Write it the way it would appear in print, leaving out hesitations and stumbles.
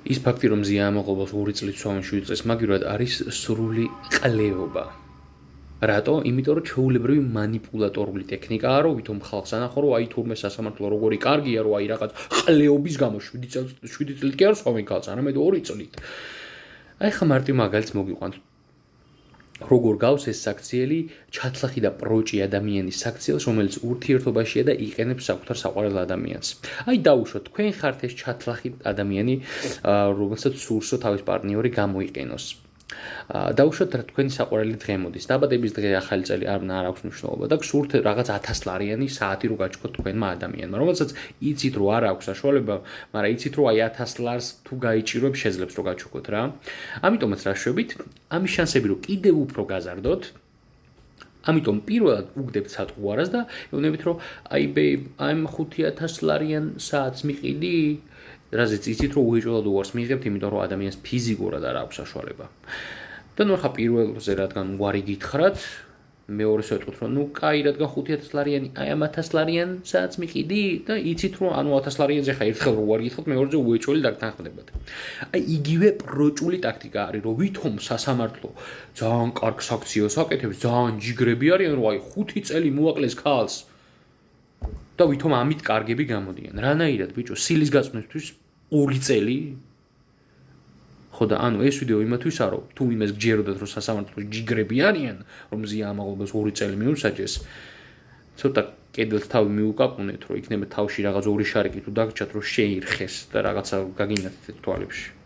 ის ფაქტი, რომ მზია ამაღლობას 2 წლით სვამენ 7 წელს მაგივრად არის სრული ყლეობა. რატო? იმიტომ რომ ჩვეულებრივი მანიპულატორული ტექნიკაა, რომ ვითომ ხალხს ანახო, რომ აი თურმე სასამართლო როგორი კარგია, რომ აი რაღაც ყლეობის გამო 7 წლით კი არ სვამენ ქალს, არამედ 2 წლით. აი ხა მარტივ მაგალითს მოგიყვანთ. როგორ გავს ეს საქციელი ჩათლახი და პროჭი ადამიანის საქციელს, რომელიც ურთიერთობაშია და იყენებს საკუთარ საყვარელ ადამიანს. აი დაუშვოთ, თქვენ ხართ ეს ჩათლახი ადამიანი, რომელსაც სურსო თავის პარტნიორი გამოიყენოს. დაუშვოთ რა თქვენი საყვარელი დღე მოდის. დაბადების დღე, ახალი წელი არ აქვს მნიშვნელობა და გსურთ რაღაც 1000 ლარიანი საათი რო გაჩქოთ თქვენმა ადამიანმა, რომელსაც იცით რომ არ აქვს საშუალება, მაგრამ იცით რომ აი 1000 ლარს თუ გაიჭიროებ შეძლებს რო გაჩქოთ რა. ამიტომაც რა შვებით, ამის შანსები რომ კიდევ უფრო გაზარდოთ. ამიტომ პირველად უგდებთ სატყუარას და ეუბნებით რომ აი babe, I'm 5000 ლარიან საათს მიყიდი? რაზეც იცით რომ უეჭველად უარს მიიღებთ, იმიტომ რომ ადამიანს ფიზიკურად არ აქვს საშუალება. და ნუ ხა პირველზე რადგან უარი გითხრათ, მეორეს ვეტყვით რომ ნუ კაი, რადგან 5000 ლარიანი, აი ამ 1000 ლარიან საათს მიყიდი და იცით რომ ანუ 1000 ლარიანზე ხა ერთხელ რო უარი გითხრათ, მეორეზე უეჭველი დაგთანხმდებათ. აი იგივე პროჭული ტაქტიკა არის, რომ ვითომ სასამართლო ძალიან კარგ საქციელს აკეთებს, ძალიან ჯიგრები არიან, რომ აი 5 წელი მოაკლეს ქალს. და ვითომ ამით კარგები გამოდიან. რანაირად ბიჭო, სილის გაწმენისთვის 2 წელი? ხო და ანუ ეს ვიდეო იმათვისა რომ თუ იმეს გჯეროდათ რომ სასამართლოს ჯიგრები არიან, რომ მზია ამაღლობას 2 წელი მიუსაჯეს, ცოტა კედელს თავი მიუკაპუნეთ, რომ იქნება თავში რაღაც 2 შარიკი თუ დაგჭათ, რომ შეირხეს და რაღაცა გაგინათეთ თვალებში.